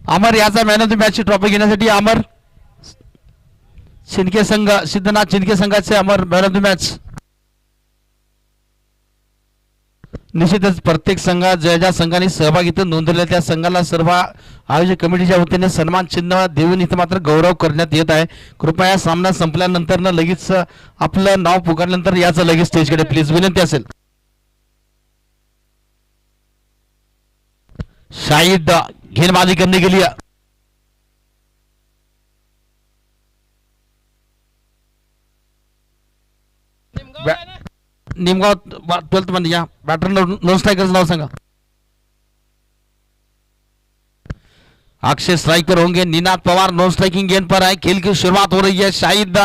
अमर याचा man of the match ची trophy घेण्यासाठी अमर शिंदे संघ सिद्धनाथ शिंदे संघाचे अमर मॅन ऑफ द मॅच. निश्चितच प्रत्येक संघात ज्या संघाने सहभागिता नोंदवल्या त्या संघाला सर्व आयोजक कमिटीच्या वतीने सन्मान चिन्ह देऊन इथं मात्र गौरव करण्यात येत आहे. कृपया सामना संपल्यानंतर न लगेच आपलं नाव पुकारल्यानंतर याचं लगेच स्टेजकडे प्लीज विनंती असेल. शाहिद गेंदबाजी करने के लिए निमगाव 12th मध्ये या बॅटर नॉन स्ट्राइकर्स नाव सांगा. अक्षय स्ट्राइकर होंगे. निनाद पवार नॉन स्ट्राइकिंग गेंद पर है. खेल की शुरुआत हो रही है. शाहिद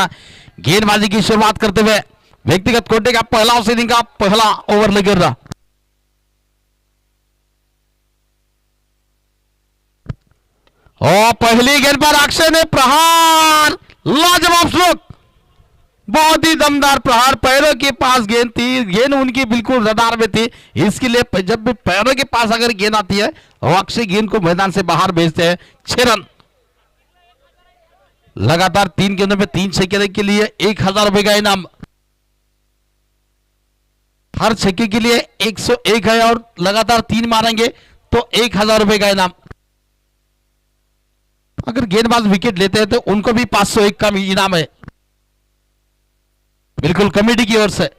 गेंदबाजी की शुरुआत करते हुए व्यक्तिगत कोटे का पहला ऑफ इनिंग का पहला ओवर लगे रहा. और पहली गेंद पर अक्षय ने प्रहार, लाजवाब स्ट्रोक, बहुत ही दमदार प्रहार. पैरों के पास गेंद थी, गेंद उनकी बिल्कुल रडार में थी. इसके लिए जब भी पैरों के पास अगर गेंद आती है और अक्षय गेंद को मैदान से बाहर भेजते हैं. 6 रन लगातार 3 गेंदों में 3 छक्के के लिए 1000 रुपए का इनाम. हर छक्के के लिए 101 है और लगातार 3 मारेंगे तो 1000 रुपए का इनाम. अगर गेंदबाज विकेट लेते हैं तो उनको भी 501 का इनाम है, बिल्कुल कमेटी की ओर से.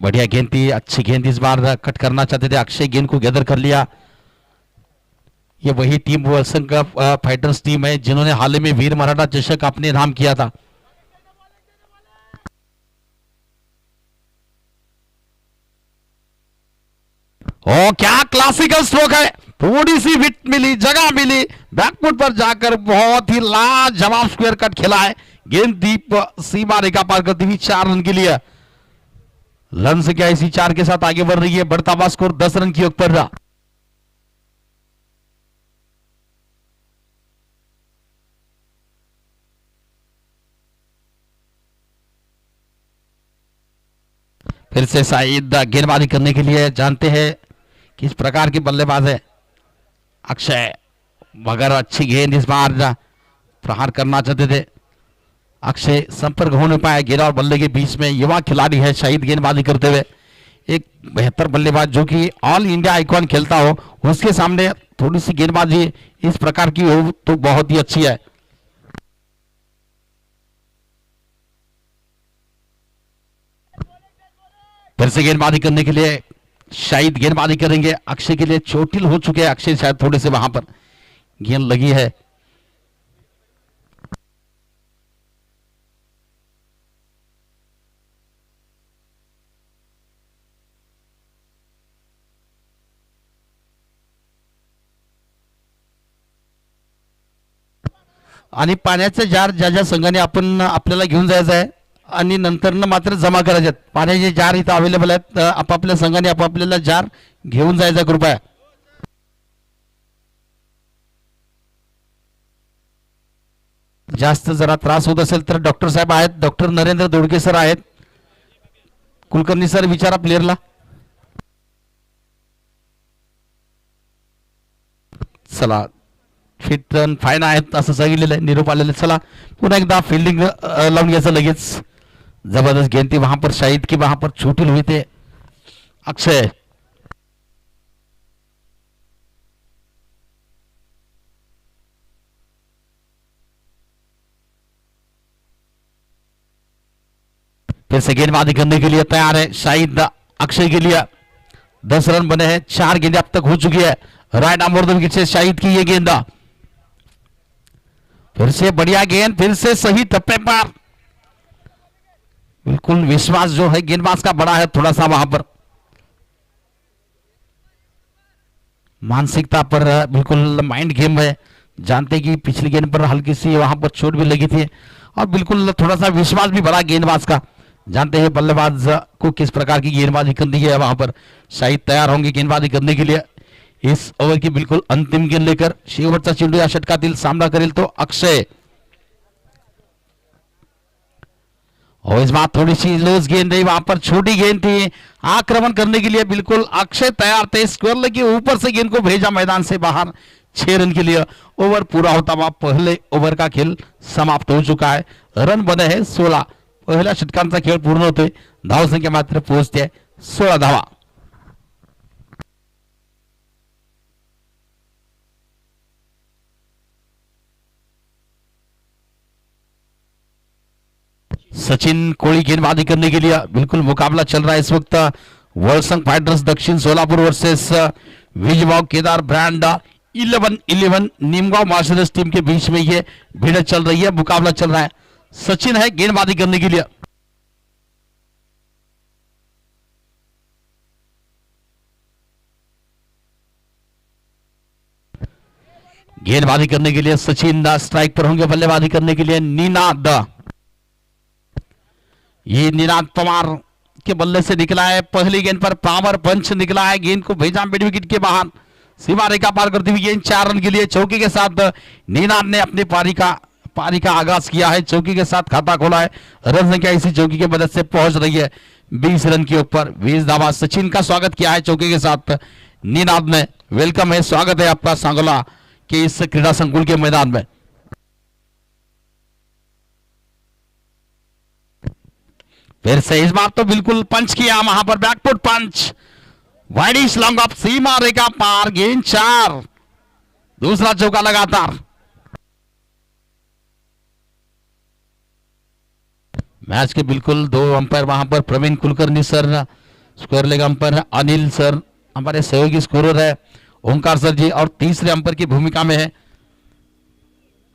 बढ़िया गेंद थी, अच्छी गेंद. इस बार कट करना चाहते थे, अक्षय गेंद को गैदर कर लिया. ये वही टीम वलसन का फाइटर्स टीम है जिन्होंने हाल ही में वीर मराठा चषक अपने नाम किया था. ओ क्या क्लासिकल स्ट्रोक है. थोड़ी सी विट मिली, जगह मिली, बैकफुट पर जाकर बहुत ही लाजवाब स्क्वायर कट खेला है. गेंद दीप सीमा रेखा पार करती हुई 4 रन के लिए. रन से क्या इसी 4 के साथ आगे बढ़ रही है. बढ़ता हुआ स्कोर 10 रन की ओर पर रहा. फिर से शाहिद गेंदबाजी करने के लिए. जानते हैं किस प्रकार की बल्लेबाज है अक्षय, मगर अच्छी गेंद. इस बार प्रहार करना चाहते थे अक्षय, संपर्क हो नहीं पाया गेंद और बल्ले के बीच में. युवा खिलाड़ी है शाहिद गेंदबाजी करते हुए. एक बेहतर बल्लेबाज जो कि ऑल इंडिया आइकॉन खेलता हो, उसके सामने थोड़ी सी गेंदबाजी इस प्रकार की हो तो बहुत ही अच्छी है. फिर से गेंदबाजी करने के लिए शाहिद गेंदबाजी करेंगे. अक्षय के लिए चोटिल हो चुके हैं. अक्षय शायद थोड़े से वहां पर गेंद लगी है. आणि पाण्याचे जार ज्या संघाने आपण आपल्याला घेऊन जायचं आहे आणि नंतर मात्र जमा करायचे. पाण्याचे जार इथं अवेलेबल आहेत. आपापल्या संघाने आपापल्याला जार घेऊन जायचा कृपया. जास्त जरा त्रास होत असेल तर डॉक्टर साहेब आहेत, डॉक्टर नरेंद्र दोडके सर आहेत. कुलकर्णी सर विचारा प्लेयरला. चला फिट रन फाईन आहेत असं सांगितलेलं आहे. निरोप आलेले. चला पुन्हा एकदा फील्डिंग लावून घ्यायचं लगेच. जबरदस्त गेंद थी वहां पर शाहिद की, वहां पर चोटिल हुए थे अक्षय. फिर से गेंदबाजी करने के लिए तैयार है शाहिद. अक्षय के लिए 10 रन बने हैं. 4 गेंदें अब तक हो चुकी है. Right arm over the wicket से शाहिद की ये गेंद. फिर से बढ़िया गेंद, फिर से सही टप्पे पर. बिल्कुल विश्वास जो है गेंदबाज का बड़ा है थोड़ा सा वहां पर. मानसिकता पर बिल्कुल माइंड गेम है. जानते कि पिछली गेंद पर हल्की सी वहां पर चोट भी लगी थी और बिल्कुल थोड़ा सा विश्वास भी बढ़ा गेंदबाज का. जानते हैं बल्लेबाज को किस प्रकार की गेंदबाजी करनी है. वहां पर शाहिद तैयार होंगे गेंदबाजी करने के लिए. इस ओव्हर की बिल्कुल अंतिम गेंद लेकर शेवटचा चेंडू या षटकातील सामना करेल तो अक्षय. और इस बार थोड़ी सी लूज गेंद रही, वहां पर छोटी गेंद थी, आक्रमण करने के लिए बिल्कुल अक्षय तैयार थे, स्क्वायर लेग के ऊपर से गेंद को भेजा मैदान से बाहर 6 रन के लिए। ओवर पूरा होता हुआ पहले ओवर का खेल समाप्त हो चुका है। रन बने हैं 16। पहिल्या षटकांचा खेळ पूर्ण होतोय, धाव संख्या मात्र पोहोचते 16 धावा। सचिन कोहली गेंदबाजी करने के लिए, बिल्कुल मुकाबला चल रहा है इस वक्त world fighters Dakshin Solapur versus Vijaywav Kedar brand 11-11 Neemgaon marshals team के बीच में ये भिड़ंत चल रही है, मुकाबला चल रहा है। सचिन है गेंदबाजी करने के लिए। गेंदबाजी करने के लिए सचिन स्ट्राइक पर होंगे, बल्लेबाजी करने के लिए निनाद। ये निनाद पवार के बल्ले से निकला है, पहली गेंद पर पावर पंच निकला है, गेंद को भेजा मिड विकेट के बाहर, सीमा रेखा पार करती हुई गेंद 4 रन के लिए। चौकी के साथ निनाद ने अपनी पारी का आगाज किया है, चौकी के साथ खाता खोला है। रन संख्या इसी चौकी की मदद से पहुंच रही है 20 रन के ऊपर। 20 धावा। सचिन का स्वागत किया है चौकी के साथ निनाद ने। वेलकम है, स्वागत है आपका सांगोला के इस क्रीडा संकुल के मैदान में। फिर से इस बार तो बिल्कुल पंच किया, वहां पर बैकफुट पंच, वाइडिश लॉन्ग ऑफ, सीमा रेखा पार, गेंद 4, दूसरा चौका लगातार। मैच के बिल्कुल 2 अंपायर वहां पर Praveen Kulkarni sir, square leg umpire Anil sir, हमारे सहयोगी स्कोरर है ओंकार सर जी, और तीसरे अंपायर की भूमिका में है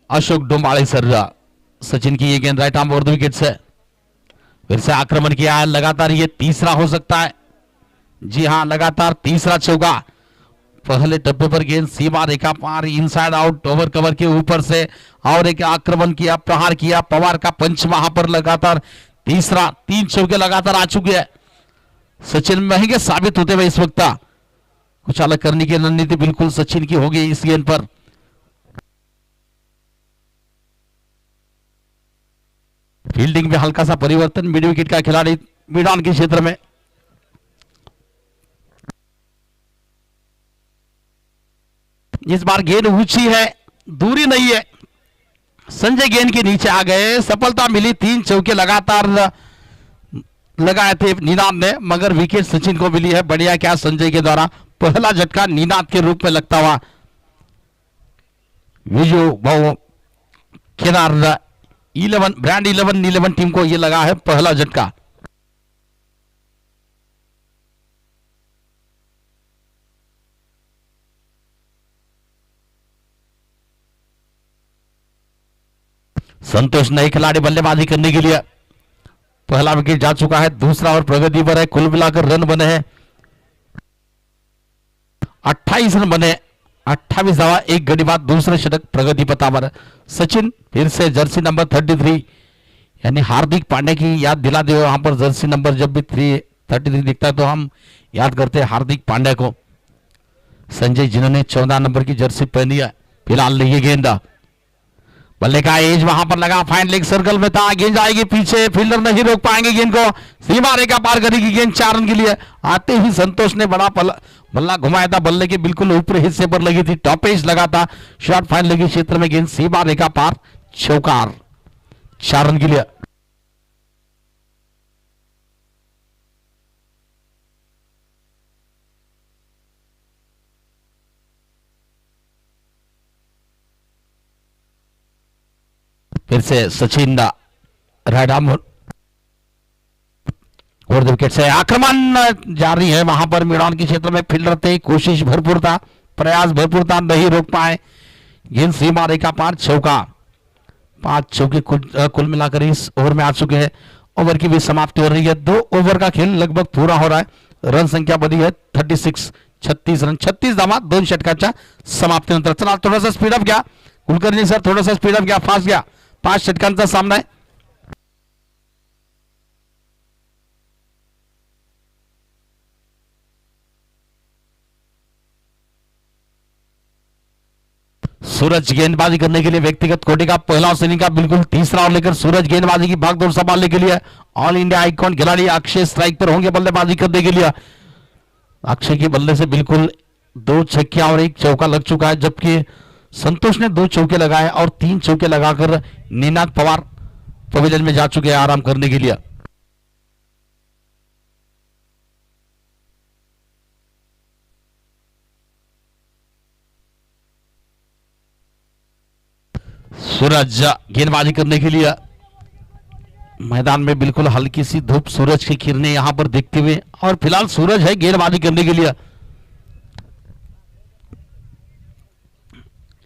अशोक डोंबाळे सर। सचिन की ये गेंद right arm over the wicket से। फिर से आक्रमण किया है, लगातार ये तीसरा हो सकता है। जी हां, लगातार तीसरा चौका। पहले डब्बे पर गेंद सीमा रेखा पार, इनसाइड आउट, ओवर कवर के ऊपर से, और एक आक्रमण किया, प्रहार किया, पवार का पंच वहां पर लगातार तीसरा। 3 चौके लगातार आ चुके हैं। सचिन महंगे साबित होते हुए इस वक्त कुछ अलग करने की रणनीति बिल्कुल सचिन की होगी इस गेंद पर। फील्डिंग में हल्का सा परिवर्तन, मिड विकेट का खिलाड़ी मैदान के क्षेत्र में। इस बार गेंद ऊंची है, दूरी नहीं है, संजय गेंद के नीचे आ गए, सफलता मिली। 3 चौके लगातार लगाए थे निनाद ने, मगर विकेट सचिन को मिली है। बढ़िया क्या संजय के द्वारा पहला झटका निनाद के रूप में लगता हुआ विजय भाव केदार 11 ब्रांड 11 टीम को यह लगा है पहला झटका। संतोष नए खिलाड़ी बल्लेबाजी करने के लिए। पहला विकेट जा चुका है, दूसरा और प्रगति पर है। कुल मिलाकर रन बने हैं 28 रन बने, 28 धावा, 1 घड़ी बाद दूसरे शतक प्रगति पता पर। सचिन फिर से जर्सी नंबर 33 यानी हार्दिक पांड्या की याद दिला दे। वहां पर जर्सी नंबर जब भी 33 दिखता है तो हम याद करते हैं हार्दिक पांड्या को। संजय जिन्होंने 14 नंबर की जर्सी पहनी है। फिलहाल ये गेंदा बल्ले का एज वहां पर लगा, फाइन लेग सर्कल में था, गेंद जाएगी पीछे, फील्डर नहीं रोक पाएंगे गेंद को, सीमा रेखा पार करेगी गेंद 4 रन के लिए। आते ही संतोष ने बड़ा बल्ला घुमाया था, बल्ले के बिल्कुल ऊपरी हिस्से पर लगी थी, टॉप एज लगा था, शॉर्ट फाइन लेग क्षेत्र में गेंद सीमा रेखा पार, चौकार 4 रन के लिए। फिर से सचिन राइट आर्म और विकेट से आक्रमण जारी है। वहां पर मैदान के क्षेत्र में फील्डर थे, कोशिश भरपूर था, प्रयास भरपूर था, नहीं रोक पाए, गेंद सीमा रेखा पार, चौका। 5 चौके कुल मिलाकर इस ओवर में आ चुके हैं। ओवर की भी समाप्ति हो रही है। 2 ओवर का खेल लगभग पूरा हो रहा है। रन संख्या बनी है 36 रन, 36 धावा, 2 षटकांच्या समाप्तीनंतर। चला थोड़ा सा स्पीड अप घ्या कुलकर्णी सर, थोड़ा सा स्पीड अप घ्या, फास्ट घ्या। 5 षटकांचा सामना आहे। सूरज गेंदबाजी करने के लिए व्यक्तिगत कोटि का पहला श्रेणी का बिल्कुल तीसरा और लेकर सूरज गेंदबाजी की भागदौड़ संभालने के लिए ऑल इंडिया आइकॉन खिलाड़ी अक्षय स्ट्राइक पर होंगे बल्लेबाजी करने के लिए। अक्षय के बल्ले से बिल्कुल 2 छक्के और 1 चौका लग चुका है, जबकि संतोष ने 2 चौके लगाए और 3 चौके लगाकर निनाद पवार पवेलियन में जा चुके हैं आराम करने के लिए। सूरज गेंदबाजी करने के लिए मैदान में बिल्कुल हल्की सी धूप, सूरज की किरणें यहां पर देखते हुए, और फिलहाल सूरज है गेंदबाजी करने के लिए।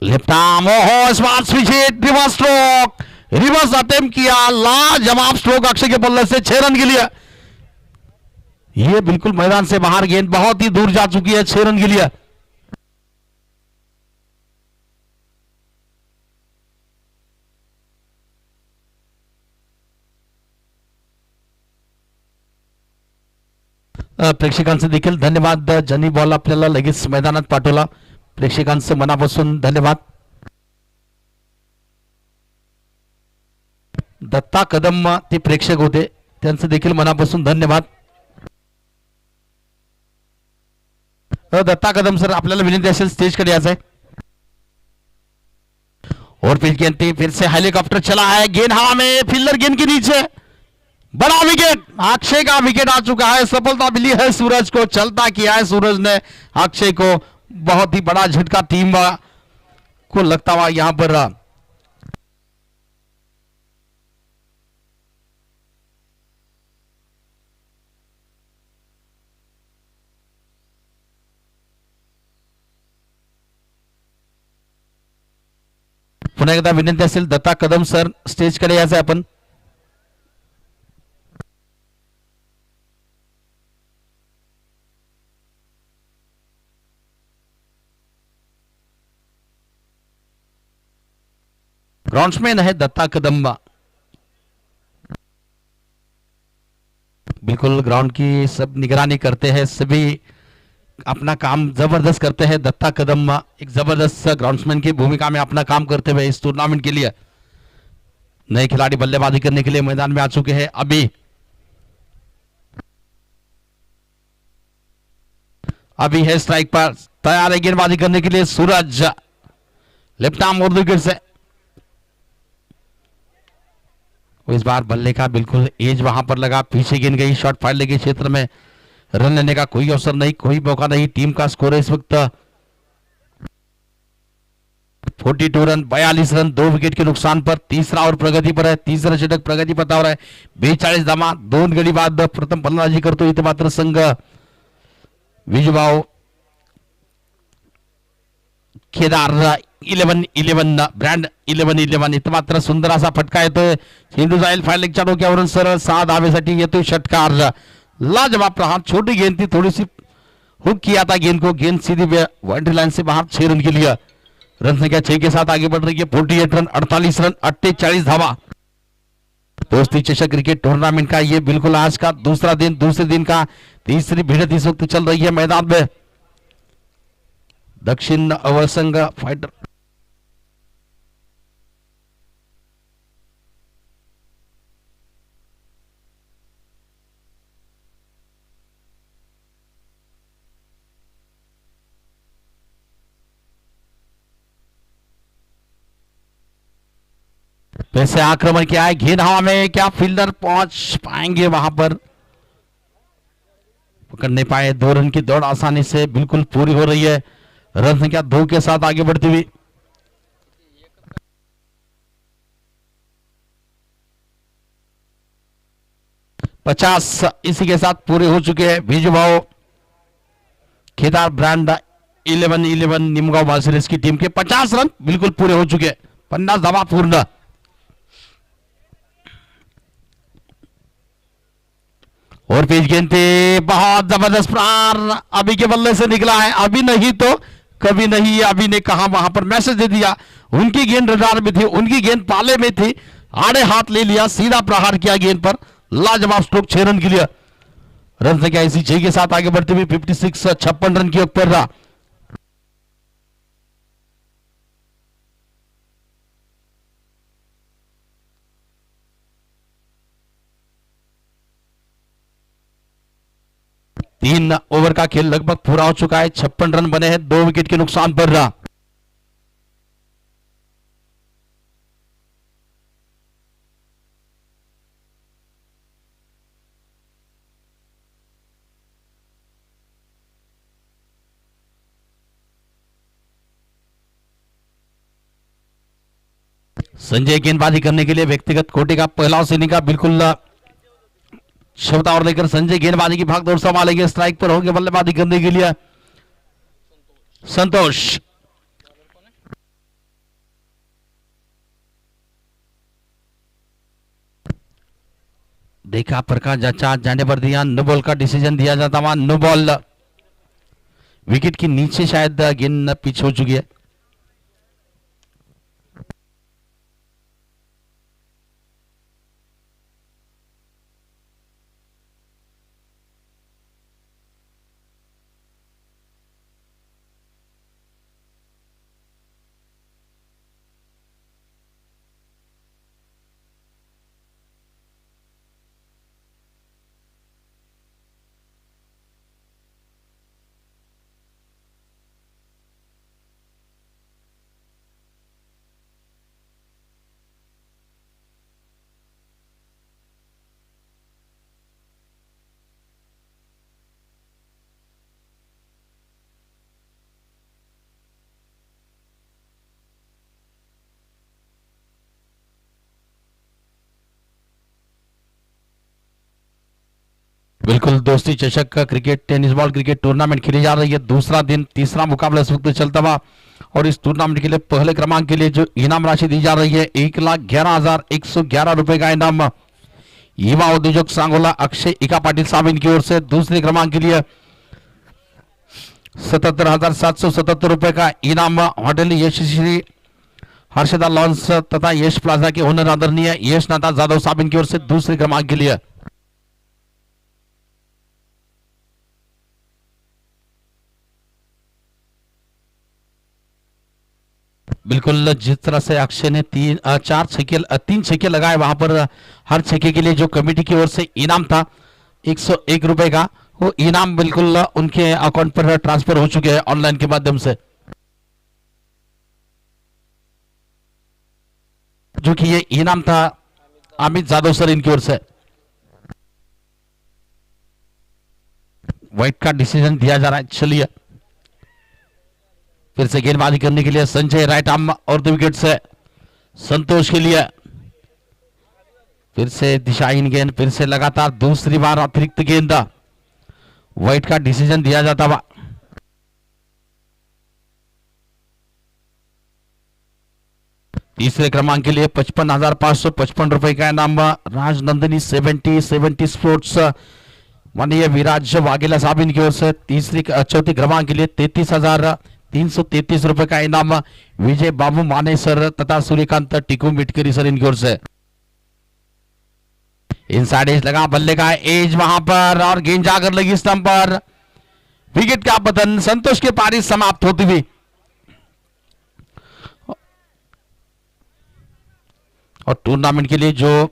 लेफ्ट आर्म, ओहो smart switch hit, reverse stroke, reverse attempt किया, लाजवाब स्ट्रोक अक्षय के बल्ले से 6 रन के लिए। यह बिल्कुल मैदान से बाहर गेंद बहुत ही दूर जा चुकी है 6 रन के लिए। प्रेक्षकांचे देखील धन्यवाद, ज्यांनी बॉल आपल्याला लगेच मैदानात पाठवला, प्रेक्षकांचे मनापासून धन्यवाद। दत्ता कदम ते प्रेक्षक होते, त्यांचे देखील मनापासून धन्यवाद। दत्ता कदम सर, आपल्याला विनंती असेल स्टेज कडे यायचं आहे। और पिच गेंद फिर से हेलीकॉप्टर चला है, गेंद हवा में, फील्डर गेंद के नीचे, बड़ा विकेट, अक्षय का विकेट आ चुका है, सफलता मिली है सूरज को, चलता किया है सूरज ने अक्षय को, बहुत ही बड़ा झटका टीम को लगता हुआ यहां पर। पुन्हा एकदा विनंती असेल दत्ता कदम सर, स्टेज कडे यायचं आपण। ग्राउंड्समैन है दत्ता कदम, बिल्कुल ग्राउंड की सब निगरानी करते हैं, सभी अपना काम जबरदस्त करते हैं। दत्ता कदम एक जबरदस्त ग्राउंड्समैन की भूमिका में अपना काम करते हुए इस टूर्नामेंट के लिए नए खिलाड़ी बल्लेबाजी करने के लिए मैदान में आ चुके हैं। अभी है स्ट्राइक पर, तैयार है गेंदबाजी करने के लिए सूरज, लेफ्ट आर्म और विकेट से। इस बार बल्ले का बिल्कुल एज वहां पर लगा, पीछे गेंद गई, शॉर्ट फाइल के क्षेत्र में रन लेने का कोई अवसर नहीं, कोई मौका नहीं। टीम का स्कोर है इस वक्त 42 रन, 42 रन, 2 विकेट के नुकसान पर, तीसरा और प्रगति पर है, तीसरा षटक प्रगती पथावर आहे, 42 धावा, 2 गडी बाद प्रथम फलंदाजी करतो इथे मात्र संघ विजूभाऊ केदार 11-11 ब्रँड 11-11 इथं मात्र सुंदर असा फटका येतोय, चेंडू जाईल फायलेगच्या डोक्यावरून सरळ 6 धावेसाठी येतोय षटकार, लाजवाब प्रहार, छोटी गेंद थी, थोड़ी सी हुक किया था गेंद को, गेंद सीधी बाउंड्री लाइन से बाहर, 6 रन के लिए। रन संख्या 6 के साथ आगे बढ़ रही है, 48 रन, 48 रन, 48 धावा। दोस्ती चषक क्रिकेट टूर्नामेंट का ये बिल्कुल आज का दूसरे दिन का तीसरी भिड़ंत इस वक्त चल रही है मैदान में। दक्षिण अवर संघ फाइटर वैसे आक्रमण किया है, गेंद हवा में, क्या फील्डर पहुंच पाएंगे वहां पर, पकड़ नहीं पाए। 2 रन की दौड़ आसानी से बिल्कुल पूरी हो रही है, रन संख्या 2 के साथ आगे बढ़ती हुई। पचास इसी के साथ पूरे हो चुके हैं। विजूभाऊ केदार ब्रांड 11-11 निमगांव मार्शल्स की टीम के 50 रन बिल्कुल पूरे हो चुके हैं, 50 धावा पूर्ण। और पिच गेंद थी, बहुत जबरदस्त प्रहार अभी के बल्ले से निकला है, अभी नहीं तो कभी नहीं। अभी ने कहा वहां पर मैसेज दे दिया, उनकी गेंद रडार में थी, उनकी गेंद पाले में थी, आड़े हाथ ले लिया, सीधा प्रहार किया गेंद पर, लाजवाब स्ट्रोक, 6 रन के लिए। रन संख्या इसी 6 के साथ आगे बढ़ते हुए 56 रन की ओर पर रहा। 3 ओवर का खेल लगभग पूरा हो चुका है। 56 रन बने हैं 2 विकेट के नुकसान पर। संजय गेंदबाजी करने के लिए व्यक्तिगत कोटि का पहला इनिंग का बिल्कुल क्षमता और लेकर संजय गेंदबाजी की भागदौड़ संभालेंगे। स्ट्राइक पर होंगे बल्लेबाजी करने के लिए संतोष। देखा प्रकाश जच्चा जाने पर दिया, नो बॉल का डिसीजन दिया जाता वहां, नो बॉल। विकेट के नीचे शायद गेंद पिच हो चुकी है। बिल्कुल दोस्ती चषक का cricket tennis ball cricket tournament खेली जा रही है। दूसरा दिन तीसरा मुकाबला इस वक्त चलता हुआ और इस टूर्नामेंट के लिए पहले क्रमांक के लिए जो इनाम राशि दी जा रही है 1,11,111 रुपए का इनाम युवा उद्योजक सांगोला अक्षय इका पाटिल साहब इनकी ओर से। दूसरे क्रमांक के लिए 77,777 रुपए का इनाम होटल यशश्री हर्षदा लॉन्स तथा यश प्लाजा के ओनर आदरणीय यश नाथा जाधव साहब इनकी ओर से दूसरे क्रमांक के लिए। बिल्कुल जिस तरह से अक्षय ने तीन छक्के लगाए वहां पर हर छक्के के लिए जो कमेटी की ओर से इनाम था 101 रुपए का, वो इनाम बिल्कुल उनके अकाउंट पर ट्रांसफर हो चुके हैं ऑनलाइन के माध्यम से, जो कि ये इनाम था अमित जाधव सर इनकी ओर से। व्हाइट का डिसीजन दिया जा रहा है। चलिए फिर से गेंदबाजी करने के लिए संजय राइट आर्म और 2 विकेट से संतोष के लिए फिर से दिशाहीन गेंद, फिर से लगातार दूसरी बार अतिरिक्त गेंद, व्हाइट का डिसीजन दिया जाता हुआ। तीसरे क्रमांक के लिए 55,555 रुपए का इनाम राजनंदिनी 70 स्पोर्ट्स माननीय विराज वाघेला साहब इनकी ओर से। चौथे क्रमांक के लिए 33,333 रुपए का इनाम विजय बाबू माने सर तथा सूर्यकांत टिकू मिटकरी सर इनकी ओर से। इनसाइड एज लगा, बल्ले का एज वहां पर और गेंद जाकर लगी स्टंप पर, विकेट का पतन, संतोष के पारी समाप्त होती हुई। और टूर्नामेंट के लिए जो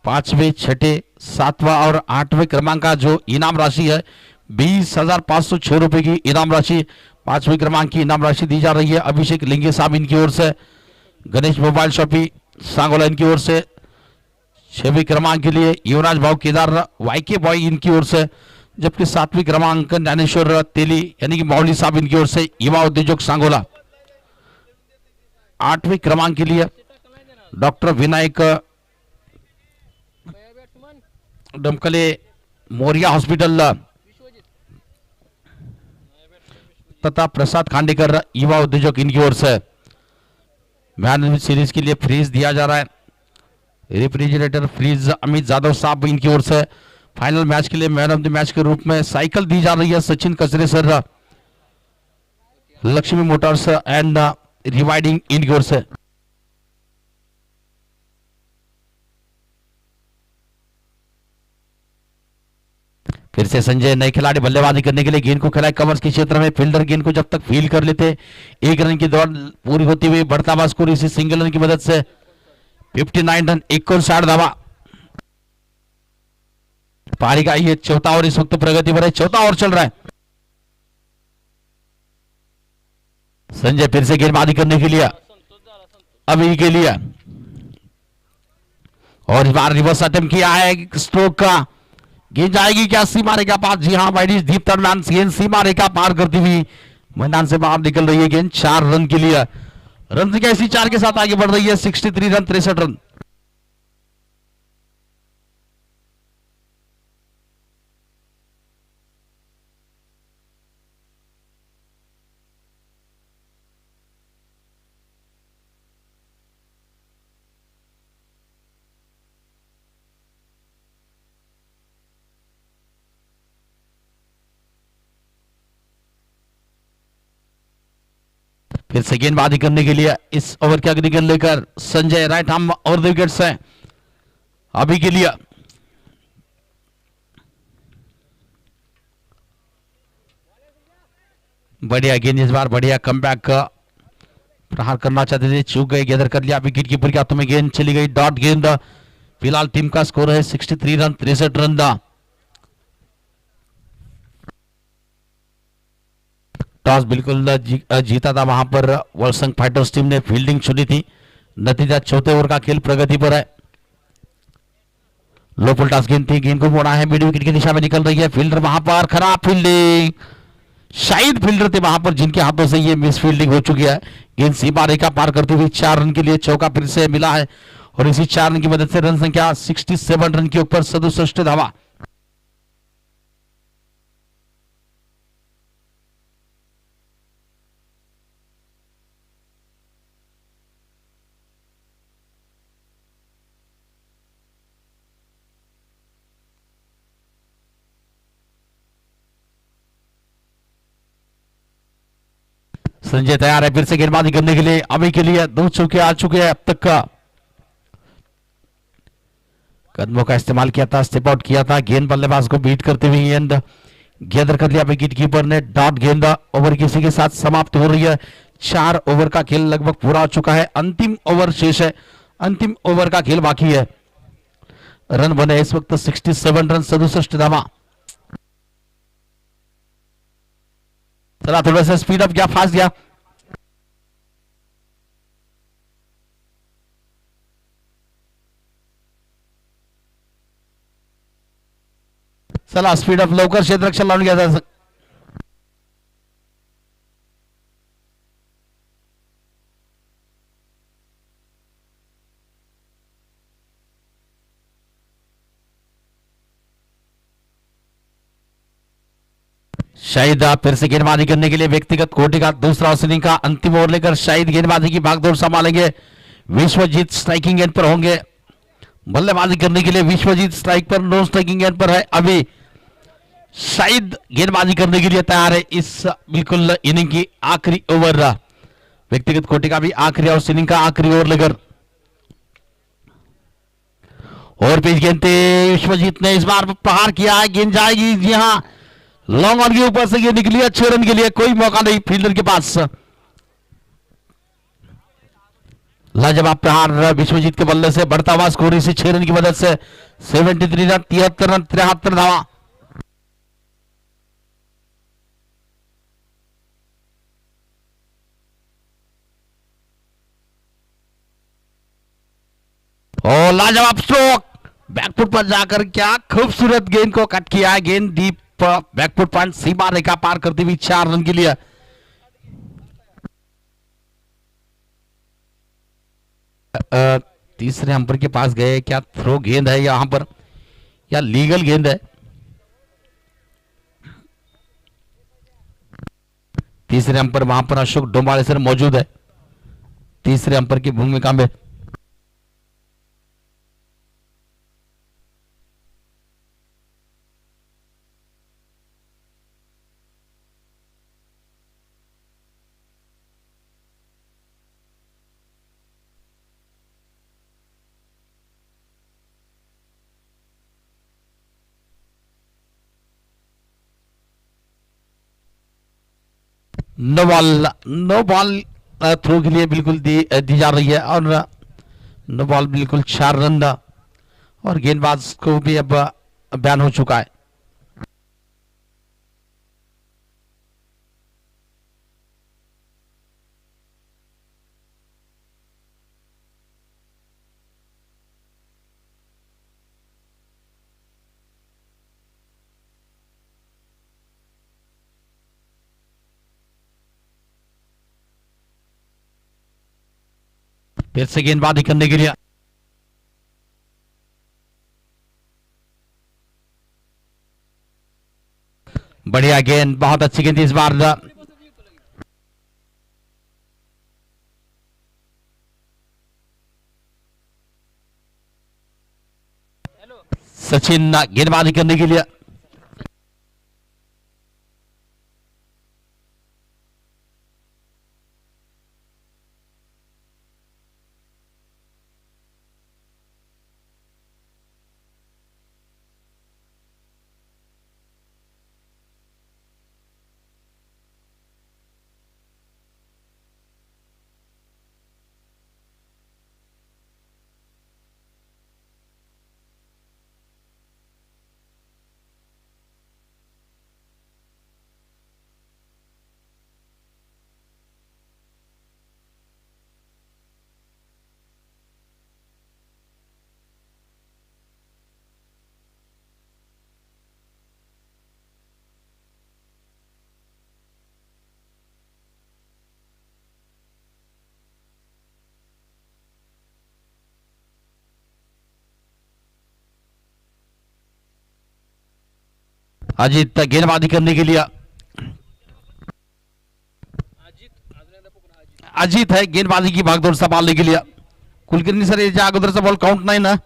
5वें, 6ठे, 7वां और 8वें क्रमांक का जो इनाम राशि है 20,506 रुपए की इनाम राशि, 5वें क्रमांक की इनाम राशि दी जा रही है अभिषेक लिंगे साहब इनकी ओर से, गणेश मोबाइल शॉपी सांगोला इनकी ओर से। 6वें क्रमांक के लिए युवराज भाव केदार वाईके बॉय इनकी ओर से, जबकि 7वीं क्रमांक ज्ञानेश्वर तेली यानी कि मौली साहब इनकी ओर से युवा उद्योजक सांगोला। 8वें क्रमांक के लिए डॉक्टर विनायक डमकले मोरिया हॉस्पिटल तथा प्रसाद खांडेकर युवा उद्योजक इनकी ओर से। मैन सीरीज के लिए फ्रीज दिया जा रहा है, रिफ्रिजरेटर फ्रीज अमित जाधव साहब इनकी ओर से। फाइनल मैच के लिए मैन ऑफ द मैच के रूप में साइकिल दी जा रही है सचिन कचरे सर, लक्ष्मी मोटर्स एंड रिवाइडिंग इनकी ओर से। फिर से संजय नए खिलाड़ी बल्लेबाजी करने के लिए गेंद को खेलाए कवर्स के क्षेत्र में। फील्डर गेंद को जब तक फील कर लेते 1 रन की दौड़ पूरी होती हुई बढ़ता हुआ स्कोर इसी सिंगल रन की मदद से 59 रन 59 धावा। पारी का ये चौथा ओवर इस वक्त प्रगति पर है, चौथा ओवर चल रहा है। संजय फिर से गेंदबाजी करने के लिए अभी के लिए, और इस बार रिवर्स अटेम्प्ट किया है स्ट्रोक का। गेंद जाएगी क्या सीमा रेखा पार? जी हाँ भाई, दीप दरम्यान गेंद सीमा रेखा पार करती हुई मैदान से बाहर निकल रही है। गेंद 4 रन के लिए, रन की ऐसी 4 के साथ आगे बढ़ रही है। 63 रन 63 रन। फिर से गेंदबाजी करने के लिए इस ओवर के अगली गेंद लेकर संजय राइट आर्म और विकेट्स है अभी के लिए। बढ़िया गेंद इस बार, बढ़िया कमबैक का प्रहार करना चाहते थे, चूक गए, गेंदर कर लिया। विकेट कीपर के हाथों में गेंद चली गई, डॉट गेंद। फिलहाल टीम का स्कोर है 63 रन 63 रन। टॉस बिल्कुल जीता था वहां पर वर्ल्ड फाइटर्स टीम ने, फील्डिंग चुनी थी। नतीजा चौथे ओवर का खेल प्रगति पर है। लो फुल टॉस गेंद थी, गेंद को मोड़ा है, मिड विकेट की दिशा में निकल रही है। फील्डर वहां पर खराब फील्डिंग, शायद फील्डर थे वहां पर जिनके हाथों से ये मिस फील्डिंग हो चुकी है। गेंद सीमा रेखा पार करते हुए 4 रन के लिए चौका फिर से मिला है, और इसी 4 रन की मदद से रन संख्या 67 रन के ऊपर 67 धावा। संजय तैयार है फिर से गेंदबाजी करने के लिए अभी के लिए। 2 चौके आ चुके हैं अब तक का। कदमों का इस्तेमाल किया था, स्टेप आउट किया था, गेंद बल्लेबाज को बीट करते हुए गेंद गेंदर कर लिया विकेट कीपर ने। डॉट गेंद ओवर किसी के साथ समाप्त हो रही है। 4 ओवर का खेल लगभग पूरा हो चुका है, अंतिम ओवर शेष है, अंतिम ओवर का खेल बाकी है। रन बने इस वक्त 67 रन 67 धावा। चला थोड़ा सा स्पीड अप गया, फास्ट गया। चला स्पीड अप लवकर क्षेत्ररक्षण लावून घ्या। शाहिद फिर से गेंदबाजी करने के लिए व्यक्तिगत कोटि का दूसरा ओपनिंग का अंतिम ओवर लेकर शाहिद गेंदबाजी की भागदौड़ संभालेंगे। विश्वजीत स्ट्राइकिंग एंड पर होंगे। बल्लेबाजी करने के लिए विश्वजीत स्ट्राइक पर, नो स्ट्राइकिंग एंड पर है अभी। शाहिद गेंदबाजी करने के लिए तैयार है इस बिल्कुल इनिंग की आखिरी ओवर। व्यक्तिगत कोटि का भी आखिरी और इनिंग का आखिरी ओवर लेकर, और पिच गेंद विश्वजीत ने इस बार प्रहार किया है, गेंद जाएगी। जी हाँ, लॉन्ग ऑन के ऊपर से ये निकली, 6 रन के लिए कोई मौका नहीं फील्डर के पास। लाजवाब प्रहार विश्वजीत के बल्ले से, बढ़ता हुआ स्कोर इसी 6 रन की मदद से 73 रन 73 रन 73 धावा। और लाजवाब स्ट्रोक, बैकफुट पर जाकर क्या खूबसूरत गेंद को कट किया है। गेंद डीप बैकफुट पॉइंट, सीमा रेखा पार करती हुई 4 रन के लिए। तीसरे अंपर के पास गए, क्या थ्रो गेंद है यहां पर या लीगल गेंद है? तीसरे अंपर वहां पर अशोक डोंबाले सर मौजूद है तीसरे अंपर की भूमिका में। No ball, no ball throw के लिए बिल्कुल दी जा रही है, और नो बॉल बिल्कुल 4 रन। और गेंदबाज को भी अब बयान हो चुका है। फिर से गेंदबाजी करने के लिए बढ़िया गेंद, बहुत अच्छी गेंद इस बार। सचिन गेंदबाजी करने के लिए अजीत गेंदबाजी करने के लिए अजीत है गेंदबाजी की भागदौड़ संभालने के लिए। कुलकर्णी सर याच्या अगोदरचा बॉल काउंट नाही ना?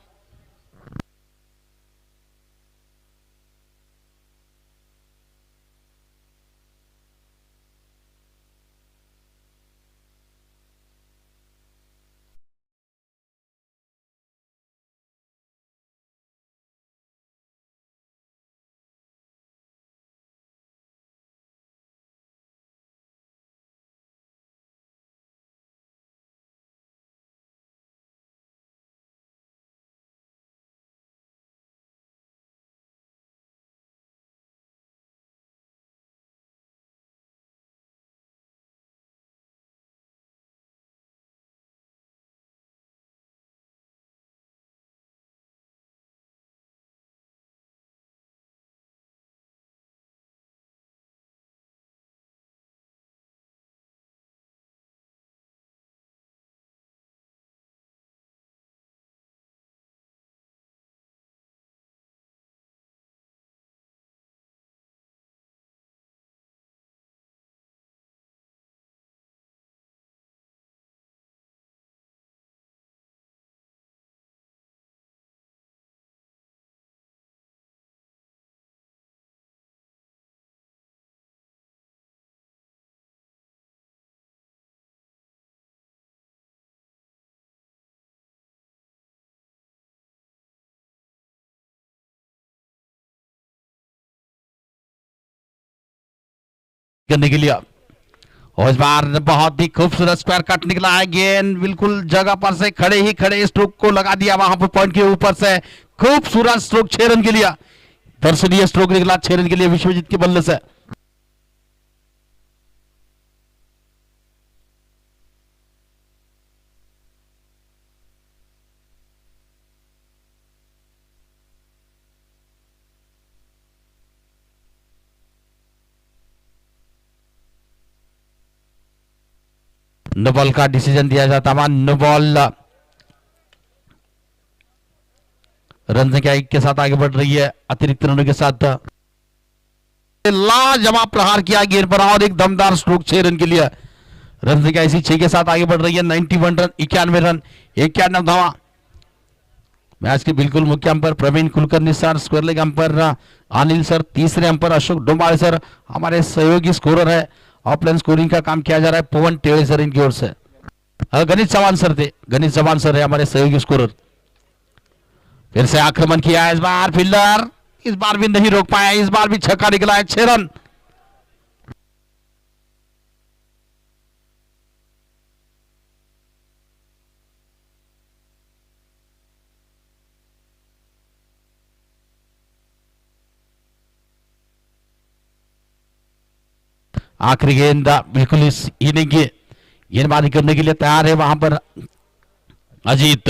करने के लिए और इस बार बहुत ही खूबसूरत स्क्वायर कट निकला है। गेंद बिल्कुल जगह पर से खड़े ही खड़े स्ट्रोक को लगा दिया वहां पर पॉइंट के ऊपर से। खूबसूरत स्ट्रोक 6 रन के लिए, दर्शनीय स्ट्रोक निकला 6 रन के लिए विश्वजीत के बल्ले से। नो बॉल का डिसीजन दिया जाता है। नो बॉल, रन संख्या 1 के साथ आगे बढ़ रही है अतिरिक्त रनों के साथ। लाजवाब प्रहार किया गेंद पर और एक दमदार स्ट्रोक 6 रन के लिए। रन संख्या इसी 6 के साथ आगे बढ़ रही है। 91 रन, 91 रन, 91 धावा। मैच के बिल्कुल मुख्य umpire Praveen Kulkarni sir, square leg umpire Anil sir, तीसरे अंपर अशोक डोंबाळे सर, हमारे सहयोगी स्कोरर है। ऑफलाइन स्कोरिंग का काम किया जा रहा है पवन टेड़े सर इनकी ओर से। गणित चौहान सर थे, गणित चौहान सर है हमारे सहयोगी स्कोरर। फिर से आक्रमण किया इस बार फील्डर, इस बार भी नहीं रोक पाया, इस बार भी छक्का निकला है। 6 रन। आखिरी गेंद बिल्कुल इस इनिंग की गेंदबाजी करने के लिए तैयार है वहां पर अजीत,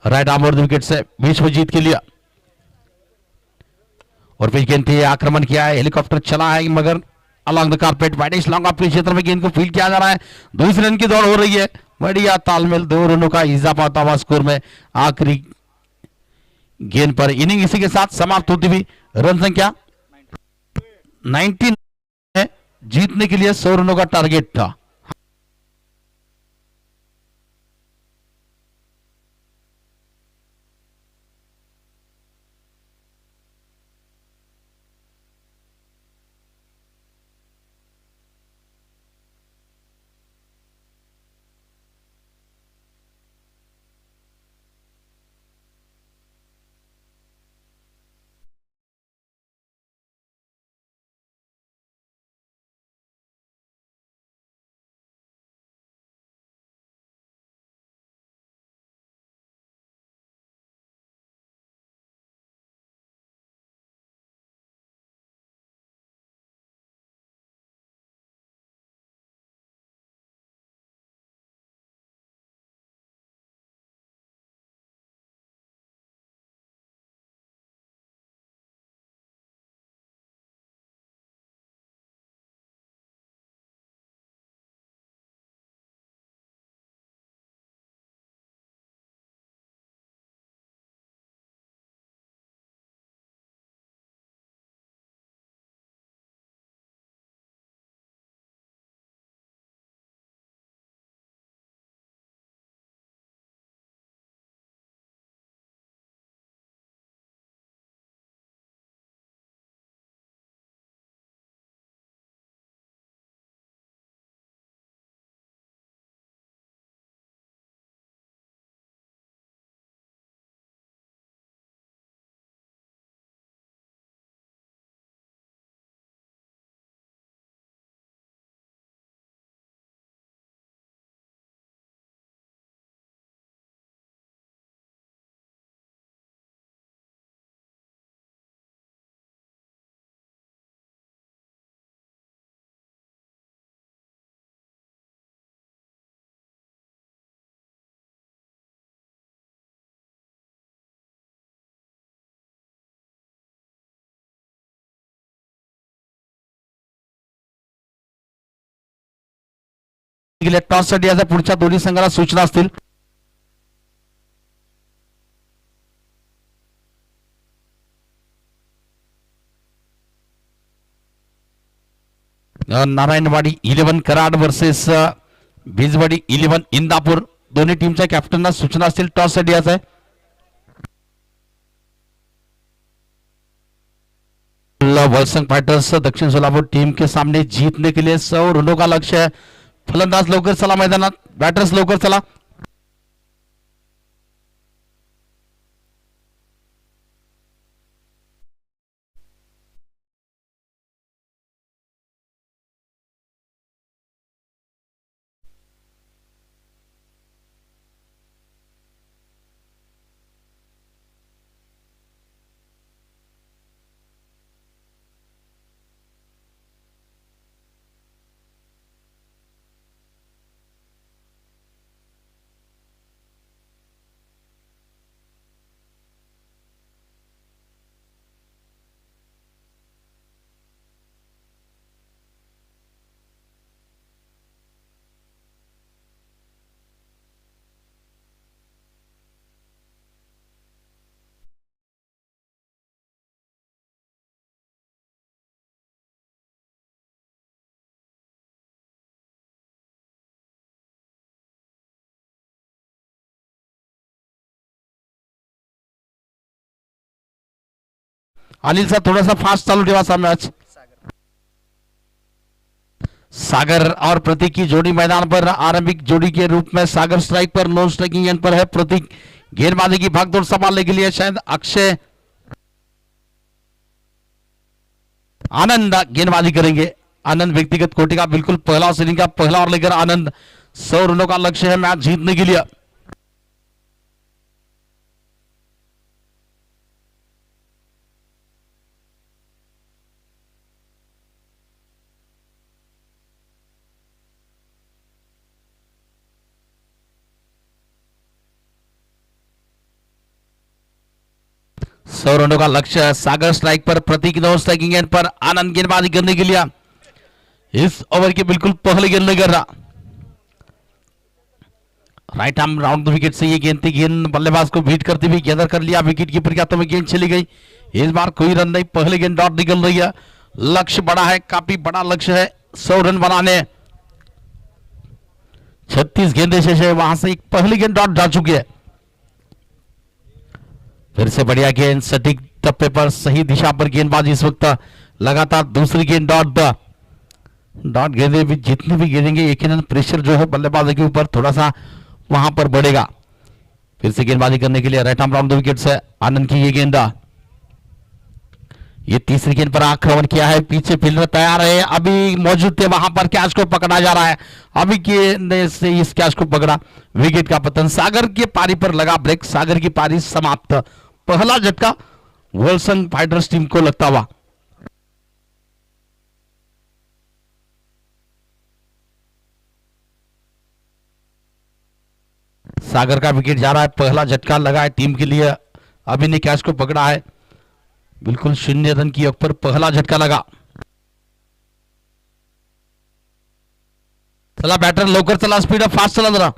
राइट आर्म और विकेट से विश्वजीत के लिए। और पिच गेंद पे आक्रमण किया है, हेलीकॉप्टर चला है मगर along the carpet widish long off के क्षेत्र में गेंद को फील्ड किया जा रहा है। दूसरे रन की दौड़ हो रही है, बढ़िया तालमेल, 2 रनों का इजाफा होता हुआ स्कोर में आखिरी गेंद पर। इनिंग इसी के साथ समाप्त होती हुई रन संख्या 19 है, जीतने के लिए 100 रनों का टारगेट था। टॉस साठी आता पुढच्या दोन्ही संघाला सूचना असतील। नारायणवाडी 11 कराड वर्सेस भिजवाडी 11 इंदापूर, दोन्ही टीमच्या कॅप्टनना सूचना असतील टॉस साठी याचा आहे। वलसंग फाइटर्स दक्षिण सोलापुर टीम के सामने जीतने के लिए 100 रनों का लक्ष्य है। फलंदाज लवकर चला मैदानात, बॅटर्स लवकर चला। अनिल साहब थोड़ा सा फास्ट चालू ठेवा सा मैच। सागर और प्रतीक की जोड़ी मैदान पर, आरंभिक जोड़ी के रूप में सागर स्ट्राइक पर, नॉन स्ट्राइकिंग एंड पर है प्रतीक। गेंदबाजी की भागदौड़ संभालने के लिए शायद अक्षय आनंद गेंदबाजी करेंगे। आनंद व्यक्तिगत कोटि का बिल्कुल पहला इनिंग का पहला ओवर लेकर आनंद, 100 रनों का लक्ष्य है मैच जीतने के लिए। 100 रनों का लक्ष्य है। सागर स्ट्राइक पर, प्रतीक नो स्ट्राइकिंग एंड पर, आनंद गेंदबाजी करने के लिए इस ओवर के बिल्कुल पहले गेंद कर रहा। Right arm round the wicket से ये गेंद थी, गेंद बल्लेबाज को बीट करती हुई गैदर कर लिया, विकेट कीपर के हाथों में गेंद चली गई। इस बार कोई रन नहीं, पहले गेंद डॉट निकल रही है। लक्ष्य बड़ा है, काफी बड़ा लक्ष्य है, 100 रन बनाने। 36 गेंदें शेष है, वहां से एक पहली गेंद डॉट जा चुकी है। फिर से बढ़िया गेंद, सटीक टप्पे पर, सही दिशा पर गेंदबाजी इस वक्त लगातार दूसरी गेंद डॉट। डॉट गेंदे भी जितनी भी गिरेंगे यकीनन प्रेशर जो है बल्लेबाज के ऊपर थोड़ा सा वहां पर बढ़ेगा। फिर से गेंदबाजी करने के लिए right arm round the wicket से आनंद की ये गेंदा, ये तीसरी गेंद पर आक्रमण किया है, पीछे फील्डर तैयार है, अभी मौजूद थे वहां पर, कैच को पकड़ा जा रहा है, अभी गेंद से इस कैच को पकड़ा, विकेट का पतन। सागर की पारी पर लगा ब्रेक, सागर की पारी समाप्त। पहला झटका वोल्सन फाइटर्स टीम को लगता हुआ। सागर का विकेट जा रहा है, पहला झटका लगा है टीम के लिए, अभी ने कैच को पकड़ा है, बिल्कुल 0 रन की पर पहला झटका लगा। चला बैटर लवकर चला, स्पीड फास्ट चला जरा।